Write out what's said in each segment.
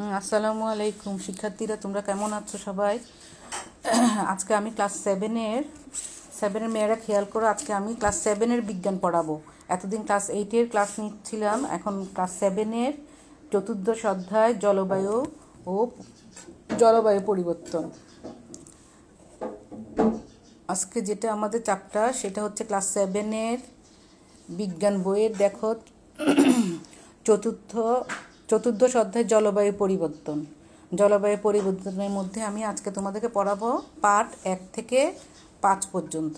আসসালামু আলাইকুম শিক্ষার্থীরা, তোমরা কেমন আছো সবাই? আজকে আমি ক্লাস সেভেনের মেয়েরা খেয়াল করো, আজকে আমি ক্লাস 7-এর বিজ্ঞান পড়াবো। এতদিন ক্লাস 8-এর ক্লাস নিচ্ছিলাম, এখন ক্লাস 7-এর চতুর্দশ অধ্যায় জলবায়ু ও জলবায়ু পরিবর্তন। আজকে যেটা আমাদের চ্যাপ্টার সেটা হচ্ছে ক্লাস 7-এর বিজ্ঞান বইয়ের দেখো চতুর্দশ অধ্যায় জলবায়ু পরিবর্তন। জলবায়ু পরিবর্তনের মধ্যে আমি আজকে তোমাদেরকে পড়াবো পার্ট 1 থেকে 5 পর্যন্ত।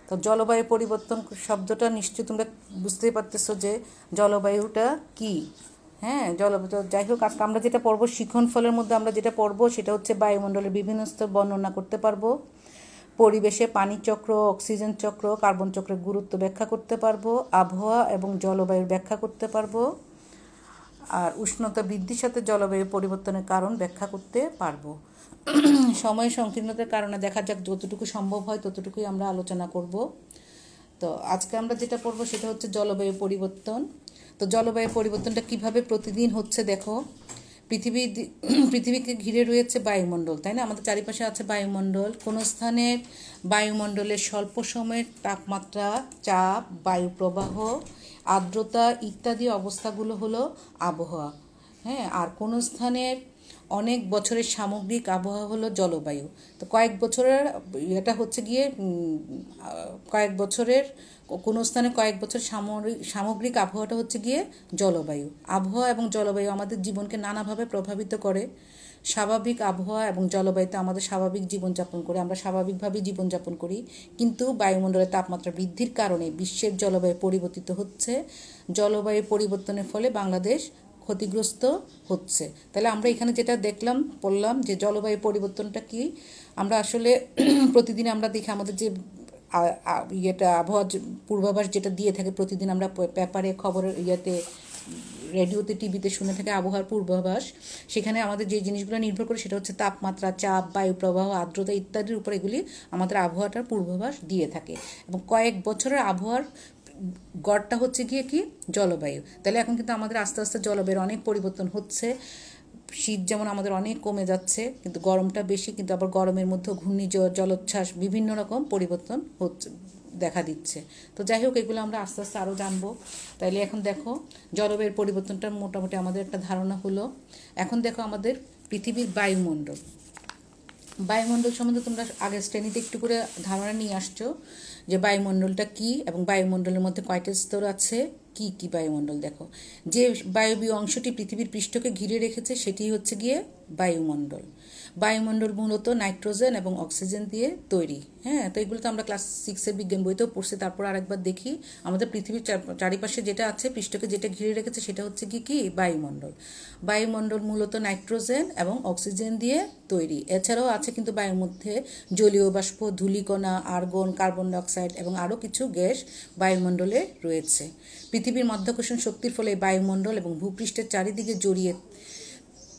তো জলবায়ু পরিবর্তন শব্দটা নিশ্চয়ই তোমরা বুঝতেই পারতেছো যে জলবায়ুটা কি। জলবায়ু, যাই হোক, আজকে আমরা যেটা পড়বো শিখন ফলের মধ্যে আমরা যেটা পড়বো সেটা হচ্ছে বায়ুমণ্ডলের বিভিন্ন স্তর বর্ণনা করতে পারবো, পরিবেশে পানি চক্র, অক্সিজেন চক্র, কার্বন চক্রের গুরুত্ব ব্যাখ্যা করতে পারবো, আবহাওয়া এবং জলবায়ুর ব্যাখ্যা করতে পারবো, আর উষ্ণতা বৃদ্ধির সাথে জলবায়ু পরিবর্তনের কারণ ব্যাখ্যা করতে পারবো। সময় সংকীর্ণতার কারণে দেখা যাক যতটুকু সম্ভব হয় ততটুকুই আমরা আলোচনা করব। তো আজকে আমরা যেটা পড়বো সেটা হচ্ছে জলবায়ু পরিবর্তন। তো জলবায়ু পরিবর্তনটা কিভাবে প্রতিদিন হচ্ছে দেখো, পৃথিবীকে ঘিরে রয়েছে বায়ুমণ্ডল, তাই না? আমাদের চারিপাশে আছে বায়ুমণ্ডল। কোনো স্থানের বায়ুমণ্ডলের স্বল্প সময়ের তাপমাত্রা, চাপ, বায়ু প্রবাহ, আর্দ্রতা ইত্যাদি অবস্থাগুলো হলো আবহাওয়া। আর কোনো স্থানের অনেক বছরের সামগ্রিক আবহাওয়া হলো জলবায়ু। তো কয়েক বছরের এটা হচ্ছে গিয়ে কয়েক বছরের কোনো স্থানে কয়েক বছর সামগ্রিক আবহাওয়াটা হচ্ছে গিয়ে জলবায়ু। আবহাওয়া এবং জলবায়ু আমাদের জীবনকে নানাভাবে প্রভাবিত করে। স্বাভাবিক আবহাওয়া এবং জলবায়ুতে আমাদের স্বাভাবিক জীবনযাপন করে, আমরা স্বাভাবিকভাবেই জীবনযাপন করি, কিন্তু বায়ুমণ্ডলের তাপমাত্রা বৃদ্ধির কারণে বিশ্বের জলবায়ু পরিবর্তিত হচ্ছে। জলবায়ু পরিবর্তনের ফলে বাংলাদেশ ক্ষতিগ্রস্ত হচ্ছে। তাহলে আমরা এখানে যেটা পড়লাম যে জলবায়ু পরিবর্তনটা কি। আমরা আসলে প্রতিদিন আমরা দেখি আমাদের যে আবহাওয়ার পূর্বাভাস যেটা দিয়ে থাকে প্রতিদিন, আমরা পেপারে, খবরের রেডিওতে, টিভিতে শুনে থাকি আবহাওয়ার পূর্বাভাস। সেখানে আমাদের যে জিনিসগুলো নির্ভর করে সেটা হচ্ছে তাপমাত্রা, চাপ, বায়ু প্রবাহ, আর্দ্রতা ইত্যাদির উপর এগুলি আমাদের আবহাওয়াটার পূর্বাভাস দিয়ে থাকে। এবং কয়েক বছরের আবহাওয়ার গড়টা হচ্ছে গিয়ে কি জলবায়ু। তাহলে এখন কিন্তু আমাদের আস্তে আস্তে জলবায়ুর অনেক পরিবর্তন হচ্ছে। শীত যেমন আমাদের অনেক কমে যাচ্ছে, কিন্তু গরমটা বেশি, কিন্তু আবার গরমের মধ্যে ঘূর্ণিঝড়, জলোচ্ছ্বাস, বিভিন্ন রকম পরিবর্তন হচ্ছে, দেখা দিচ্ছে। তো যাই হোক, এগুলো আমরা আস্তে আস্তে আরও জানবো। তাইলে এখন দেখো জলবায়ুর পরিবর্তনটা মোটামুটি আমাদের একটা ধারণা হলো। এখন দেখো আমাদের পৃথিবীর বায়ুমণ্ডল সম্বন্ধে তোমরা আগের শ্রেণীতে একটু করে ধারণা নিয়ে আসছো যে বায়ুমণ্ডলটা কি এবং বায়ুমণ্ডলের মধ্যে কয়টা স্তর আছে, কি কি বায়ুমণ্ডল। দেখো, যে বায়বীয় অংশটি পৃথিবীর পৃষ্ঠকে ঘিরে রেখেছে সেটি হচ্ছে গিয়ে বায়ুমণ্ডল। বায়ুমণ্ডল মূলত নাইট্রোজেন এবং অক্সিজেন দিয়ে তৈরি। তো এগুলো তো আমরা ক্লাস 6-এর বিজ্ঞান বইতেও পড়ছি। তারপর আরেকবার দেখি, আমাদের পৃথিবীর চারিপাশে যেটা আছে, পৃষ্ঠকে যেটা ঘিরে রেখেছে সেটা হচ্ছে কি বায়ুমণ্ডল। বায়ুমণ্ডল মূলত নাইট্রোজেন এবং অক্সিজেন দিয়ে তৈরি। এছাড়াও আছে কিন্তু বায়ুর মধ্যে জলীয় বাষ্প, ধূলিকণা, আর্গন, কার্বন ডাইঅক্সাইড এবং আরও কিছু গ্যাস বায়ুমণ্ডলে রয়েছে। পৃথিবীর মাধ্যাকর্ষণ শক্তির ফলে বায়ুমণ্ডল এবং ভূপৃষ্ঠের চারিদিকে জড়িয়ে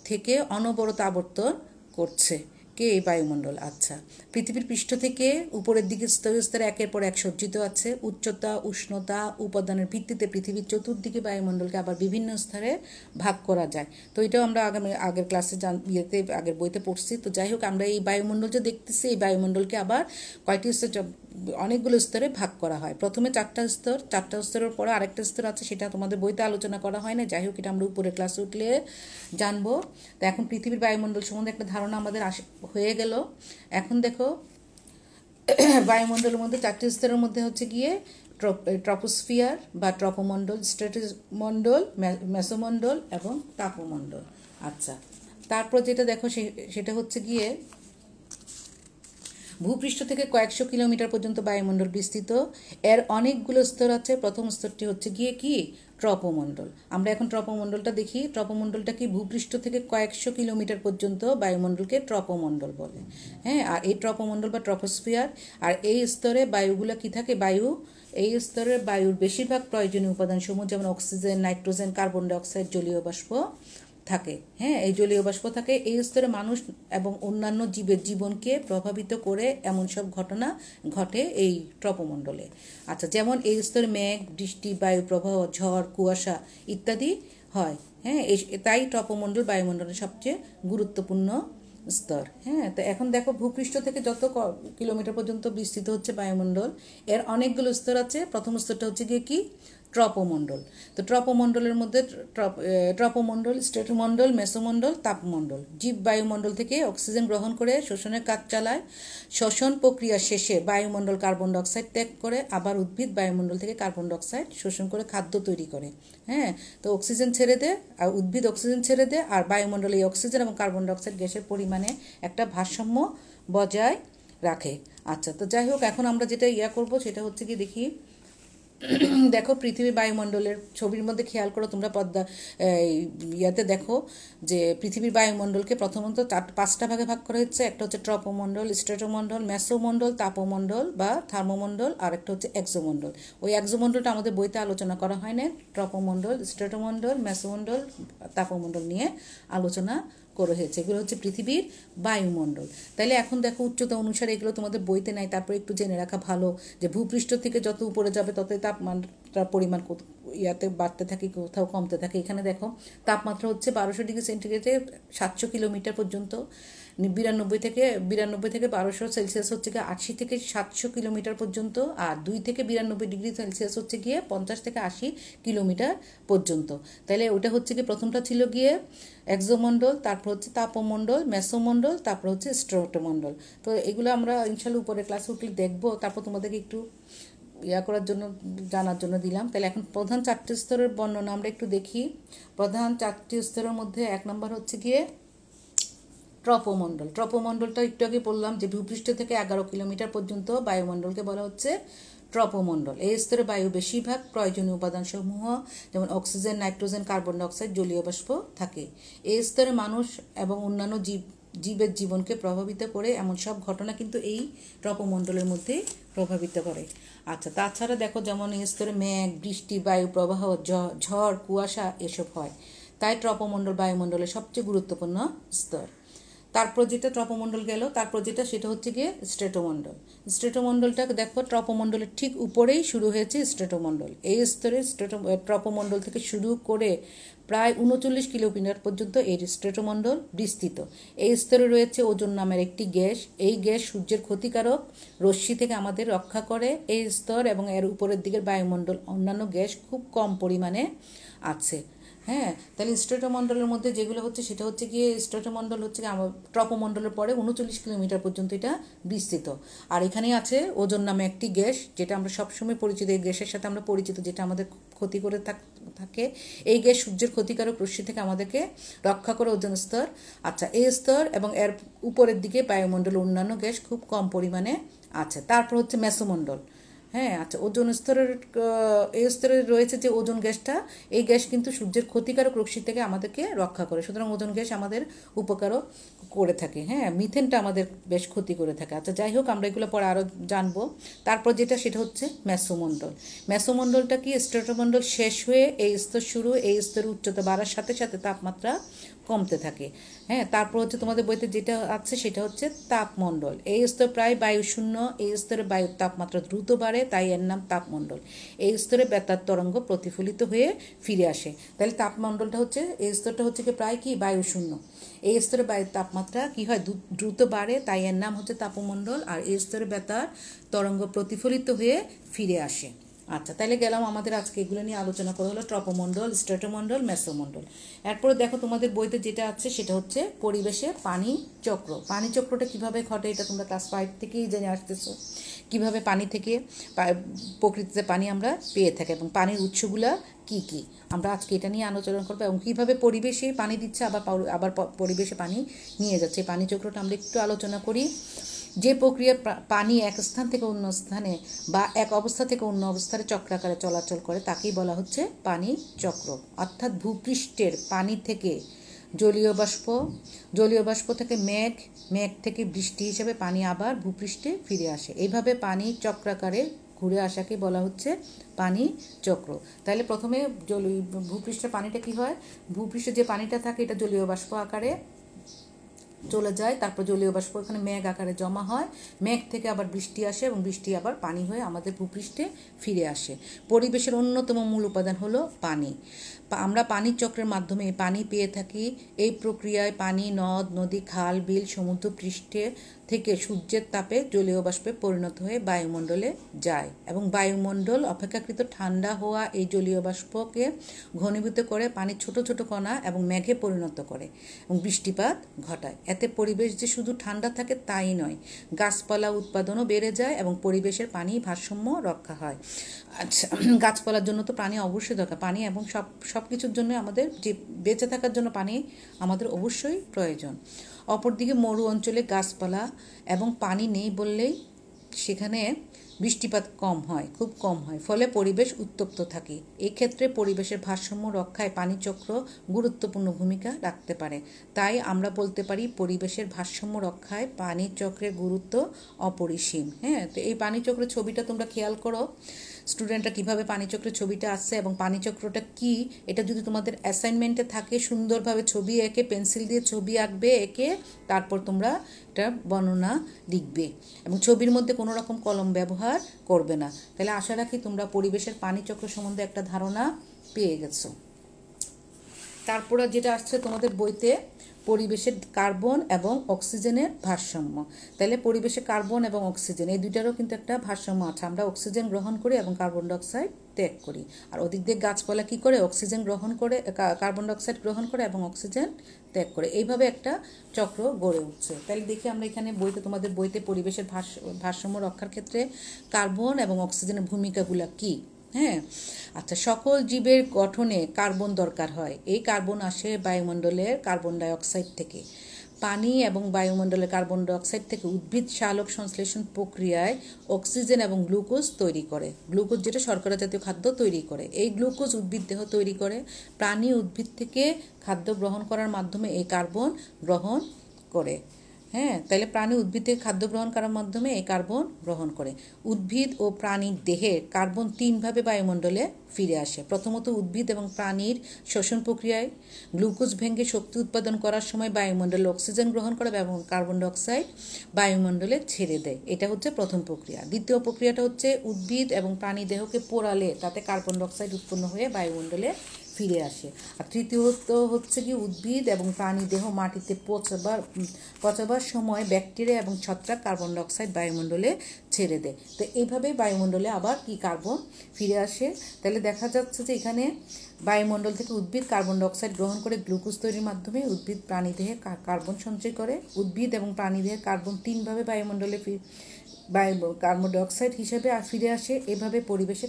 থেকে অনবরত আবর্তন করছে কে এই বায়ুমণ্ডল। আচ্ছা, পৃথিবীর পৃষ্ঠ থেকে উপরের দিকে স্তরে স্তরে একের পর এক সজ্জিত আছে। উচ্চতা, উষ্ণতা, উপাদানের ভিত্তিতে পৃথিবীর চতুর্দিকে বায়ুমণ্ডলকে আবার বিভিন্ন স্তরে ভাগ করা যায়। তো এটাও আমরা আগের ক্লাসে আগের বইতে পড়ছি। তো যাই হোক, আমরা এই বায়ুমণ্ডল যে দেখতেছি, এই বায়ুমণ্ডলকে আবার কয়টি অনেকগুলো স্তরে ভাগ করা হয়। প্রথমে চারটা স্তরের পরে আরেকটা স্তর আছে, সেটা তোমাদের বইতে আলোচনা করা হয় না। যাই হোক, এটা আমরা উপরে ক্লাসে উঠলে জানবো। তো এখন পৃথিবীর বায়ুমণ্ডল সম্বন্ধে একটা ধারণা আমাদের হয়ে গেল। এখন দেখো, বায়ুমণ্ডলের মধ্যে চারটি স্তরের মধ্যে হচ্ছে গিয়ে ট্রপোস্ফিয়ার বা ট্রপোমণ্ডল, স্ট্র্যাটোমণ্ডল, মেসোমণ্ডল এবং তাপমণ্ডল। আচ্ছা, তারপর যেটা দেখো সেটা হচ্ছে গিয়ে ভূপৃষ্ঠ থেকে কয়েকশো কিলোমিটার পর্যন্ত বায়ুমণ্ডল বিস্তৃত। এর অনেকগুলো স্তর আছে। প্রথম স্তরটি হচ্ছে গিয়ে কি ট্রপোমণ্ডল। আমরা এখন ট্রপোমণ্ডলটা দেখি। ট্রপোমণ্ডলটা কি ভূপৃষ্ঠ থেকে কয়েকশো কিলোমিটার পর্যন্ত বায়ুমণ্ডলকে ট্রপোমণ্ডল বলে। আর এই ট্রপোমণ্ডল বা ট্রপোস্ফিয়ার, আর এই স্তরে বায়ুগুলো কি থাকে, এই স্তরের বায়ুর বেশিরভাগ প্রয়োজনীয় উপাদানসমূহ যেমন অক্সিজেন, নাইট্রোজেন, কার্বন ডাইঅক্সাইড, জলীয় বাষ্প থাকে। এই জলীয় বাষ্প থাকে। এই স্তরে মানুষ এবং অন্যান্য জীবের জীবনকে প্রভাবিত করে এমন সব ঘটনা ঘটে এই ট্রপোমণ্ডলে। আচ্ছা, যেমন এই স্তরে মেঘ, বৃষ্টি, বায়ু প্রবাহ, ঝড়, কুয়াশা ইত্যাদি হয়। হ্যাঁ তাই ট্রপোমণ্ডল বায়ুমণ্ডলের সবচেয়ে গুরুত্বপূর্ণ স্তর। হ্যাঁ, তো এখন দেখো ভূপৃষ্ঠ থেকে যত কিলোমিটার পর্যন্ত বিস্তৃত হচ্ছে বায়ুমণ্ডল, এর অনেকগুলো স্তর আছে। প্রথম স্তরটা হচ্ছে গিয়ে কি, ট্রপোমণ্ডল। তো ট্রপোমণ্ডলের মধ্যে ট্রপোমণ্ডল, স্ট্রেটোমণ্ডল, মেসোমণ্ডল, তাপমণ্ডল। জীব বায়ুমণ্ডল থেকে অক্সিজেন গ্রহণ করে শোষণের কাজ চালায়। শ্বসন প্রক্রিয়া শেষে বায়ুমণ্ডল কার্বন ডাইঅক্সাইড ত্যাগ করে, আবার উদ্ভিদ বায়ুমণ্ডল থেকে কার্বন ডাইঅক্সাইড শোষণ করে খাদ্য তৈরি করে। হ্যাঁ, তো অক্সিজেন ছেড়ে দেয় আর উদ্ভিদ অক্সিজেন ছেড়ে দেয়, আর বায়ুমণ্ডলে এই অক্সিজেন এবং কার্বন ডাইঅক্সাইড গ্যাসের পরিমাণে একটা ভারসাম্য বজায় রাখে। আচ্ছা, তো যাই হোক, এখন আমরা যেটা করব সেটা হচ্ছে কি, দেখি দেখো পৃথিবীর বায়ুমণ্ডলের ছবির মধ্যে খেয়াল করো তোমরা, ইয়াতে দেখো যে পৃথিবীর বায়ুমণ্ডলকে প্রথমত 5টা ভাগে ভাগ করা হচ্ছে। একটা হচ্ছে ট্রপোমণ্ডল, স্ট্রেটোমণ্ডল, মেসোমণ্ডল, তাপমণ্ডল বা থার্মোমণ্ডল, আর একটা হচ্ছে এক্সোমণ্ডল। ওই এক্সোমণ্ডলটা আমাদের বইতে আলোচনা করা হয় না। ট্রপোমণ্ডল, স্ট্রেটোমণ্ডল, মেসোমণ্ডল, তাপমণ্ডল নিয়ে আলোচনা করে হয়েছে। এগুলো হচ্ছে পৃথিবীর বায়ুমণ্ডল। তাইলে এখন দেখো উচ্চতা অনুসারে এগুলো তোমাদের বইতে নাই, তারপরে একটু জেনে রাখা ভালো যে ভূপৃষ্ঠ থেকে যত উপরে যাবে ততই তাপমাত্রার পরিমাণ ইয়াতে বাড়তে থাকে, কোথাও কমতে থাকে। এখানে দেখো তাপমাত্রা হচ্ছে 1200 ডিগ্রি সেন্টিগ্রেডে 700 কিলোমিটার পর্যন্ত, 92 থেকে 1200 সেলসিয়াস হচ্ছে গিয়ে 80 থেকে 700 কিলোমিটার পর্যন্ত, আর 2 থেকে 92 ডিগ্রি সেলসিয়াস হচ্ছে গিয়ে 50 থেকে 80 কিলোমিটার পর্যন্ত। তাহলে ওটা হচ্ছে গিয়ে প্রথমটা ছিল গিয়ে এক্সোমণ্ডল, তারপর হচ্ছে তাপমণ্ডল, মেসোমণ্ডল, তারপর হচ্ছে স্ট্রেটোমণ্ডল। তো এগুলো আমরা ইনশাল্লাহ উপরে ক্লাসে উঠলে দেখবো, তারপর তোমাদেরকে একটু করার জন্য, জানার জন্য দিলাম। তাহলে এখন প্রধান 4টি স্তরের বর্ণনা আমরা একটু দেখি। প্রধান 4টি স্তরের মধ্যে 1 নম্বর হচ্ছে গিয়ে ট্রপোমণ্ডল। ট্রপোমণ্ডলটা একটু আগে বললাম যে ভূপৃষ্ঠ থেকে 11 কিলোমিটার পর্যন্ত বায়ুমণ্ডলকে বলা হচ্ছে ট্রপোমণ্ডল। এই স্তরে বায়ু বেশিরভাগ প্রয়োজনীয় উপাদানসমূহ যেমন অক্সিজেন, নাইট্রোজেন, কার্বন ডাইঅক্সাইড, জলীয় বাষ্প থাকে। এই স্তরে মানুষ এবং অন্যান্য জীবের জীবনকে প্রভাবিত করে এমন সব ঘটনা কিন্তু এই ট্রপোমণ্ডলের মধ্যে প্রভাবিত করে। আচ্ছা, তাছাড়া দেখো যেমন এই স্তরে মেঘ, বৃষ্টি, বায়ু প্রবাহ, ঝড়, কুয়াশা এসব হয়। তাই ট্রপোমণ্ডল বায়ুমণ্ডলের সবচেয়ে গুরুত্বপূর্ণ স্তর। তারপর যেটা ট্রপোমণ্ডল গেল, তারপর যেটা সেটা হচ্ছে গিয়ে স্ট্রেটোমণ্ডল। স্ট্রেটোমণ্ডলটা দেখো ট্রপোমণ্ডলের ঠিক উপরেই শুরু হয়েছে স্ট্রেটোমণ্ডল। এই স্তরে ট্রপোমণ্ডল থেকে শুরু করে প্রায় 39 কিলোমিটার পর্যন্ত এই স্ট্রেটোমণ্ডল বিস্তৃত। এই স্তরে রয়েছে ওজোন নামের একটি গ্যাস। এই গ্যাস সূর্যের ক্ষতিকারক রশ্মি থেকে আমাদের রক্ষা করে। এই স্তর এবং এর উপরের দিকের বায়ুমণ্ডল অন্যান্য গ্যাস খুব কম পরিমাণে আছে। হ্যাঁ, তাহলে স্ট্রেটোমণ্ডলের মধ্যে যেগুলো হচ্ছে সেটা হচ্ছে গিয়ে স্ট্রেটোমণ্ডল হচ্ছে ট্রপোমণ্ডলের পরে 39 কিলোমিটার পর্যন্ত এটা বিস্তৃত। আর এখানে আছে ওজোন নামে একটি গ্যাস, যেটা আমরা সবসময় পরিচিত, এই গ্যাসের সাথে আমরা পরিচিত, যেটা আমাদের ক্ষতি করে থাকে। এই গ্যাস সূর্যের ক্ষতিকারক রশ্মি থেকে আমাদেরকে রক্ষা করে ওজোন স্তর। আচ্ছা, এই স্তর এবং এর উপরের দিকে বায়ুমণ্ডল অন্যান্য গ্যাস খুব কম পরিমাণে আছে। তারপর হচ্ছে মেসোমণ্ডল। হ্যাঁ, আচ্ছা, ওজোন স্তরের এই স্তরে রয়েছে যে ওজোন গ্যাসটা, এই গ্যাস কিন্তু সূর্যের ক্ষতিকারক রশ্মি থেকে আমাদেরকে রক্ষা করে। সুতরাং ওজোন গ্যাস আমাদের উপকারও করে থাকে। হ্যাঁ, মিথেনটা আমাদের বেশ ক্ষতি করে থাকে। আচ্ছা, যাই হোক, আমরা এগুলো পরে আরও জানবো। তারপর যেটা সেটা হচ্ছে মেসোমণ্ডল। মেসোমণ্ডলটা কি, স্ট্রেটোমণ্ডল শেষ হয়ে এই স্তর শুরু, এই স্তরের উচ্চতা বাড়ার সাথে সাথে তাপমাত্রা কমতে থাকে। হ্যাঁ, তারপর হচ্ছে তোমাদের বইতে যেটা আছে সেটা হচ্ছে তাপমণ্ডল। এই স্তর প্রায় বায়ুশূন্য। এই স্তরে বায়ুর তাপমাত্রা দ্রুত বাড়ে, তাই এর নাম তাপমণ্ডল। এই স্তরে বেতার তরঙ্গ প্রতিফলিত হয়ে ফিরে আসে। তাহলে তাপমণ্ডলটা হচ্ছে, এই স্তরটা হচ্ছে কি প্রায় কি বায়ুশূন্য। এই স্তরে বায়ুর তাপমাত্রা কি হয়, দ্রুত বাড়ে, তাই এর নাম হচ্ছে তাপমণ্ডল। আর এই স্তরে বেতার তরঙ্গ প্রতিফলিত হয়ে ফিরে আসে। আচ্ছা, তাহলে গেলাম, আমাদের আজকে এগুলো নিয়ে আলোচনা করা হলো ট্রপোমণ্ডল, স্ট্রেটোমণ্ডল, মেসোমণ্ডল। এরপরে দেখো তোমাদের বইতে যেটা আছে সেটা হচ্ছে পরিবেশে পানি চক্র। পানি চক্রটা কিভাবে ঘটে এটা তোমরা ক্লাস 5 থেকেই জেনে আসতেছো, কিভাবে পানি থেকে প্রকৃতিতে পানি আমরা পেয়ে থাকি এবং পানির উৎসগুলা কি কি। আমরা আজকে এটা নিয়ে আলোচনা করবো এবং কীভাবে পরিবেশে পানি দিচ্ছে আবার পরিবেশে পানি নিয়ে যাচ্ছে। পানি চক্রটা আমরা একটু আলোচনা করি। যে প্রক্রিয়া পানি এক স্থান থেকে অন্য স্থানে বা এক অবস্থা থেকে অন্য অবস্থায় চক্রাকারে চলাচল করে তাকেই বলা হচ্ছে পানি চক্র। অর্থাৎ ভূপৃষ্ঠের পানি থেকে জলীয় বাষ্প থেকে মেঘ থেকে বৃষ্টি হিসেবে পানি আবার ভূপৃষ্ঠে ফিরে আসে। এইভাবে পানি চক্রাকারে ঘুরে আসাকে বলা হচ্ছে পানি চক্র। তাহলে প্রথমে ভূপৃষ্ঠের পানিটা কি হয়, ভূপৃষ্ঠে যে পানিটা থাকে এটা জলীয় বাষ্প আকারে চলে যায়, তারপর জলীয় বাষ্প এখানে মেঘ আকারে জমা হয়, মেঘ থেকে আবার বৃষ্টি আসে এবং বৃষ্টি আবার পানি হয়ে আমাদের ভূপৃষ্ঠে ফিরে আসে। পরিবেশের অন্যতম মূল উপাদান হলো পানি। আমরা পানির চক্রের মাধ্যমে এই পানি পেয়ে থাকি। এই প্রক্রিয়ায় পানি নদ নদী খাল বিল সমুদ্র পৃষ্ঠে থেকে সূর্যের তাপে জলীয় বাষ্পে পরিণত হয়ে বায়ুমণ্ডলে যায় এবং বায়ুমণ্ডল অপেক্ষাকৃত ঠান্ডা হওয়া এই জলীয় বাষ্পকে ঘনীভূত করে পানির ছোট ছোট কণা এবং মেঘে পরিণত করে এবং বৃষ্টিপাত ঘটায়। এতে পরিবেশ যে শুধু ঠান্ডা থাকে তাই নয়, গাছপালা উৎপাদনও বেড়ে যায় এবং পরিবেশের পানি ভারসাম্য রক্ষা হয়। আচ্ছা, গাছপালার জন্য তো পানি অবশ্যই দরকার, পানি এবং সব কিছুর জন্য আমাদের যে বেঁচে থাকার জন্য পানি আমাদের অবশ্যই প্রয়োজন। অপরদিকে মরু অঞ্চলে গাছপালা এবং পানি নেই বললেই সেখানে বৃষ্টিপাত কম হয়, খুব কম হয়, ফলে পরিবেশ উত্তপ্ত থাকে। এক্ষেত্রে পরিবেশের ভারসাম্য রক্ষায় পানিচক্র গুরুত্বপূর্ণ ভূমিকা রাখতে পারে। তাই আমরা বলতে পারি পরিবেশের ভারসাম্য রক্ষায় পানির চক্রের গুরুত্ব অপরিসীম। হ্যাঁ, তো এই পানিচক্রের ছবিটা তোমরা খেয়াল করো, স্টুডেন্টরা কীভাবে পানিচক্রের ছবিটা আসছে এবং পানিচক্রটা কি, এটা যদি তোমাদের অ্যাসাইনমেন্টে থাকে সুন্দরভাবে ছবি এঁকে পেন্সিল দিয়ে ছবি আঁকবে, এঁকে তারপর তোমরা এটা বর্ণনা লিখবে এবং ছবির মধ্যে কোনো রকম কলম ব্যবহার করবে না। তাহলে আশা রাখি তোমরা পরিবেশের পানিচক্র সম্বন্ধে একটা ধারণা পেয়ে গেছো। তারপরে যেটা আসছে তোমাদের বইতে, পরিবেশের কার্বন এবং অক্সিজেনের ভারসাম্য। তাহলে পরিবেশে কার্বন এবং অক্সিজেন এই দুইটারও কিন্তু একটা ভারসাম্য আছে। আমরা অক্সিজেন গ্রহণ করি এবং কার্বন ডাইঅক্সাইড ত্যাগ করি, আর ওদিক দিয়ে গাছপালা কী করে অক্সিজেন গ্রহণ করে, কার্বন ডাইঅক্সাইড গ্রহণ করে এবং অক্সিজেন ত্যাগ করে। এইভাবে একটা চক্র গড়ে উঠছে। তাহলে দেখি আমরা এখানে বইতে, তোমাদের বইতে পরিবেশের ভারসাম্য রক্ষার ক্ষেত্রে কার্বন এবং অক্সিজেনের ভূমিকাগুলো কী। হ্যাঁ, আচ্ছা, সকল জীবের গঠনে কার্বন দরকার হয়। এই কার্বন আসে বায়ুমণ্ডলের কার্বন ডাইঅক্সাইড থেকে। পানি এবং বায়ুমণ্ডলের কার্বন ডাইঅক্সাইড থেকে উদ্ভিদ সালোক সংশ্লেষণ প্রক্রিয়ায় অক্সিজেন এবং গ্লুকোজ তৈরি করে। গ্লুকোজ যেটা শর্করা জাতীয় খাদ্য তৈরি করে। এই গ্লুকোজ উদ্ভিদ দেহ তৈরি করে। প্রাণী উদ্ভিদ থেকে খাদ্য গ্রহণ করার মাধ্যমে এই কার্বন গ্রহণ করে। হ্যাঁ, তাহলে প্রাণী উদ্ভিদ থেকে খাদ্য গ্রহণ করার মাধ্যমে এই কার্বন গ্রহণ করে। উদ্ভিদ ও প্রাণীর দেহে কার্বন তিনভাবে বায়ুমণ্ডলে ফিরে আসে। প্রথমত, উদ্ভিদ এবং প্রাণীর শ্বসন প্রক্রিয়ায় গ্লুকোজ ভেঙে শক্তি উৎপাদন করার সময় বায়ুমণ্ডলে অক্সিজেন গ্রহণ করে এবং কার্বন ডাইঅক্সাইড বায়ুমণ্ডলে ছেড়ে দেয়। এটা হচ্ছে প্রথম প্রক্রিয়া। দ্বিতীয় প্রক্রিয়াটা হচ্ছে উদ্ভিদ এবং প্রাণী দেহকে পোড়ালে তাতে কার্বন ডাইঅক্সাইড উৎপন্ন হয়ে বায়ুমণ্ডলে ফিরে আসে। আর তৃতীয়ত হচ্ছে কি, উদ্ভিদ এবং প্রাণী দেহ মাটিতে পচাবার সময় ব্যাকটেরিয়া এবং ছত্রাক কার্বন ডাইঅক্সাইড বায়ুমণ্ডলে ছেড়ে দেয়। তো এইভাবে বায়ুমণ্ডলে আবার কি কার্বন ফিরে আসে। তাহলে দেখা যাচ্ছে যে এখানে বায়ুমণ্ডল থেকে উদ্ভিদ কার্বন ডাইঅক্সাইড গ্রহণ করে গ্লুকোজ তৈরির মাধ্যমে উদ্ভিদ প্রাণীদেহে কার্বন সঞ্চয় করে। উদ্ভিদ এবং প্রাণীদেহে কার্বন তিনভাবে বায়ুমণ্ডলে কার্বন ডাইঅক্সাইড হিসেবে ফিরে আসে। এভাবে পরিবেশে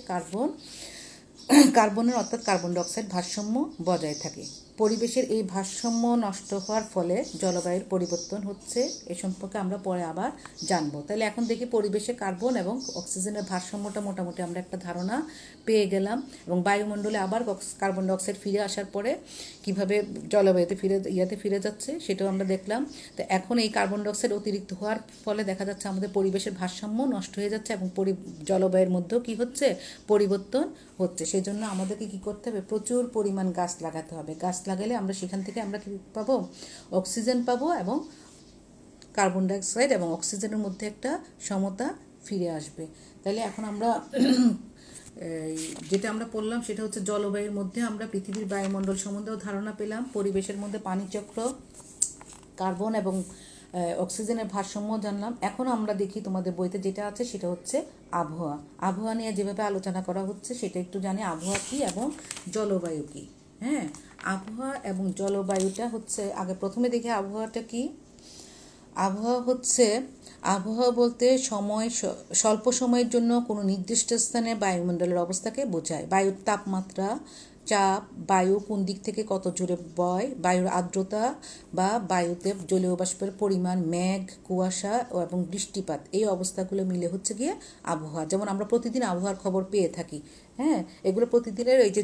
কার্বনের অর্থাৎ কার্বন ডাইঅক্সাইড ভারসাম্য বজায় থাকে। পরিবেশের এই ভারসাম্য নষ্ট হওয়ার ফলে জলবায়ুর পরিবর্তন হচ্ছে। এ সম্পর্কে আমরা পরে আবার জানবো। তাহলে এখন দেখি পরিবেশে কার্বন এবং অক্সিজেনের ভারসাম্যটা মোটামুটি আমরা একটা ধারণা পেয়ে গেলাম এবং বায়ুমণ্ডলে আবার কার্বন ডাইঅক্সাইড ফিরে আসার পরে কিভাবে জলবায়ুতে ফিরে যাচ্ছে সেটাও আমরা দেখলাম। তো এখন এই কার্বন ডাইঅক্সাইড অতিরিক্ত হওয়ার ফলে দেখা যাচ্ছে আমাদের পরিবেশের ভারসাম্য নষ্ট হয়ে যাচ্ছে এবং জলবায়ুর মধ্যেও কি হচ্ছে, পরিবর্তন হচ্ছে। সেই জন্য আমাদেরকে কি করতে হবে, প্রচুর পরিমাণ গাছ লাগাতে হবে। গাছ লাগালে আমরা সেখান থেকে আমরা কি পাবো, অক্সিজেন পাবো এবং কার্বন ডাইঅক্সাইড এবং অক্সিজেনের মধ্যে একটা সমতা ফিরে আসবে। তাহলে এখন আমরা যেটা আমরা পড়লাম সেটা হচ্ছে জলবায়ুর মধ্যে আমরা পৃথিবীর বায়ুমণ্ডল সম্বন্ধেও ধারণা পেলাম, পরিবেশের মধ্যে পানিচক্র, কার্বন এবং অক্সিজেনের ভারসাম্য জানলাম। এখন আমরা দেখি তোমাদের বইতে যেটা আছে সেটা হচ্ছে আবহাওয়া। আবহাওয়া নিয়ে যেভাবে আলোচনা করা হচ্ছে সেটা একটু জানি, আবহাওয়া কী এবং জলবায়ু কী। হ্যাঁ, আবহাওয়া এবং জলবায়ুটা হচ্ছে, আগে প্রথমে দেখি আবহাওয়াটা কী। আবহাওয়া বলতে স্বল্প সময়ের জন্য কোনো নির্দিষ্ট স্থানে বায়ুমণ্ডলের অবস্থাকে বোঝায়। বায়ুর তাপমাত্রা, চাপ, বায়ু কোন দিক থেকে কত জোরে বয়, বায়ুর আর্দ্রতা বা বায়ুতে জলীয় বাষ্পের পরিমাণ, মেঘ, কুয়াশা এবং বৃষ্টিপাত, এই অবস্থাগুলো মিলে হচ্ছে গিয়ে আবহাওয়া। যেমন আমরা প্রতিদিন আবহাওয়ার খবর পেয়ে থাকি। হ্যাঁ, এগুলো প্রতিদিনের এই যে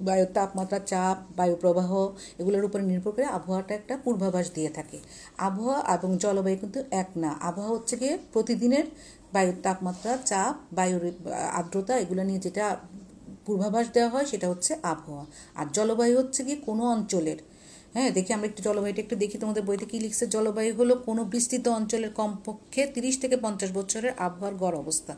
বায়ুর তাপমাত্রা, চাপ, বায়ু প্রবাহ, এগুলোর উপরে নির্ভর করে আবহাওয়াটা একটা পূর্বাভাস দিয়ে থাকে। আবহাওয়া এবং জলবায়ু কিন্তু এক না। আবহাওয়া হচ্ছে গিয়ে প্রতিদিনের বায়ুর তাপমাত্রা, চাপ, বায়ুর আর্দ্রতা, এগুলো নিয়ে যেটা পূর্বাভাস দেওয়া হয় সেটা হচ্ছে আবহাওয়া। আর জলবায়ু হচ্ছে গিয়ে কোনো অঞ্চলের হ্যাঁ, দেখি আমরা একটু জলবায়ুটা একটু দেখি তোমাদের বইতে কী লিখছে। জলবায়ু হলো কোনো বিস্তৃত অঞ্চলের কমপক্ষে 30 থেকে 50 বছরের আবহাওয়ার গড় অবস্থা।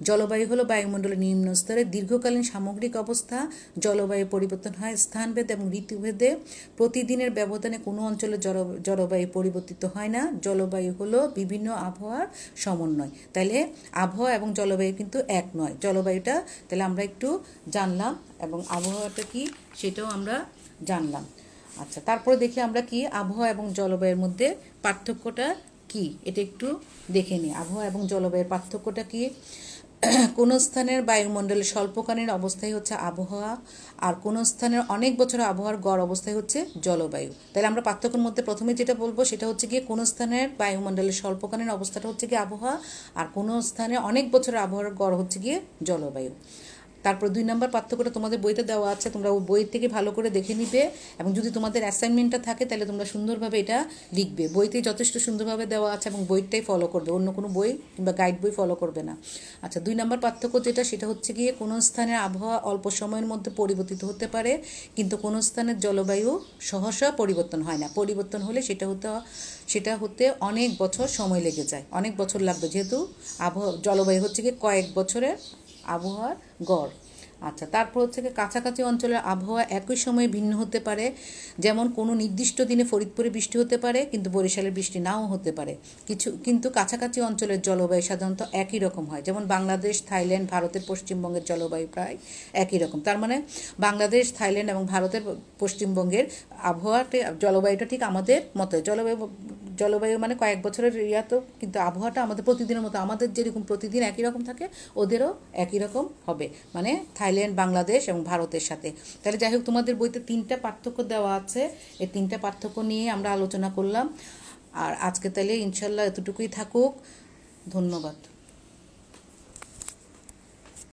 জলবায়ু হলো বায়ুমণ্ডলের নিম্ন স্তরে দীর্ঘকালীন সামগ্রিক অবস্থা। জলবায়ু পরিবর্তন হয় স্থানভেদে এবং ঋতুভেদে। প্রতিদিনের ব্যবধানে কোনো অঞ্চলের জলবায়ু পরিবর্তিত হয় না। জলবায়ু হলো বিভিন্ন আবহাওয়ার সমন্বয়। তাহলে আবহাওয়া এবং জলবায়ু কিন্তু এক নয়। জলবায়ুটা তাহলে আমরা একটু জানলাম এবং আবহাওয়াটা কি সেটাও আমরা জানলাম। আচ্ছা, তারপরে দেখি আমরা কি আবহাওয়া এবং জলবায়ুর মধ্যে পার্থক্যটা কি এটা একটু দেখে নিই। আবহাওয়া এবং জলবায়ুর পার্থক্যটা কি? কোন স্থানের বায়ুমণ্ডলের স্বল্পকালীন অবস্থায় হচ্ছে আবহাওয়া, আর কোন স্থানের অনেক বছর আবহাওয়ার গড় অবস্থায় হচ্ছে জলবায়ু। তাহলে আমরা পার্থক্যের মধ্যে প্রথমে যেটা বলবো সেটা হচ্ছে গিয়ে কোন স্থানের বায়ুমণ্ডলের স্বল্পকালীন অবস্থাটা হচ্ছে গিয়ে আবহাওয়া, আর কোন স্থানে অনেক বছরের আবহাওয়ার গড় হচ্ছে গিয়ে জলবায়ু। তারপর 2 নম্বর পার্থক্যটা তোমাদের বইতে দেওয়া আছে, তোমরা ওই বই থেকে ভালো করে দেখে নিবে এবং যদি তোমাদের অ্যাসাইনমেন্টটা থাকে তাহলে তোমরা সুন্দরভাবে এটা লিখবে। বইতে যথেষ্ট সুন্দরভাবে দেওয়া আছে এবং বইটাই ফলো করবে, অন্য কোনো বই কিংবা গাইড বই ফলো করবে না। আচ্ছা, 2 নম্বর পার্থক্য যেটা সেটা হচ্ছে গিয়ে কোনো স্থানের আবহাওয়া অল্প সময়ের মধ্যে পরিবর্তিত হতে পারে, কিন্তু কোনো স্থানের জলবায়ু সহসা পরিবর্তন হয় না। পরিবর্তন হলে সেটা হতে অনেক বছর সময় লেগে যায়, অনেক বছর লাগবে, যেহেতু জলবায়ু হচ্ছে গিয়ে কয়েক বছরের আবহাওয়ার গড়। আচ্ছা, তারপর হচ্ছে কাছাকাছি অঞ্চলের আবহাওয়া একই সময়ে ভিন্ন হতে পারে। যেমন কোনো নির্দিষ্ট দিনে ফরিদপুরে বৃষ্টি হতে পারে কিন্তু বরিশালের বৃষ্টি নাও হতে পারে। কিন্তু কাছাকাছি অঞ্চলের জলবায়ু সাধারণত একই রকম হয়। যেমন বাংলাদেশ, থাইল্যান্ড, ভারতের পশ্চিমবঙ্গের জলবায়ু প্রায় একই রকম। তার মানে বাংলাদেশ, থাইল্যান্ড এবং ভারতের পশ্চিমবঙ্গের জলবায়ুটা ঠিক আমাদের মতো। জলবায়ু মানে কয়েক বছরের তো, কিন্তু আবহাওয়াটা আমাদের প্রতিদিনের মতো, আমাদের যেরকম প্রতিদিন একই রকম থাকে ওদেরও একই রকম হবে, মানে থাইল্যান্ড, বাংলাদেশ এবং ভারতের সাথে। তাহলে যাই হোক, তোমাদের বইতে 3টা পার্থক্য দেওয়া আছে, এই 3টা পার্থক্য নিয়ে আমরা আলোচনা করলাম। আর আজকে তাহলে ইনশাল্লাহ এতটুকুই থাকুক। ধন্যবাদ।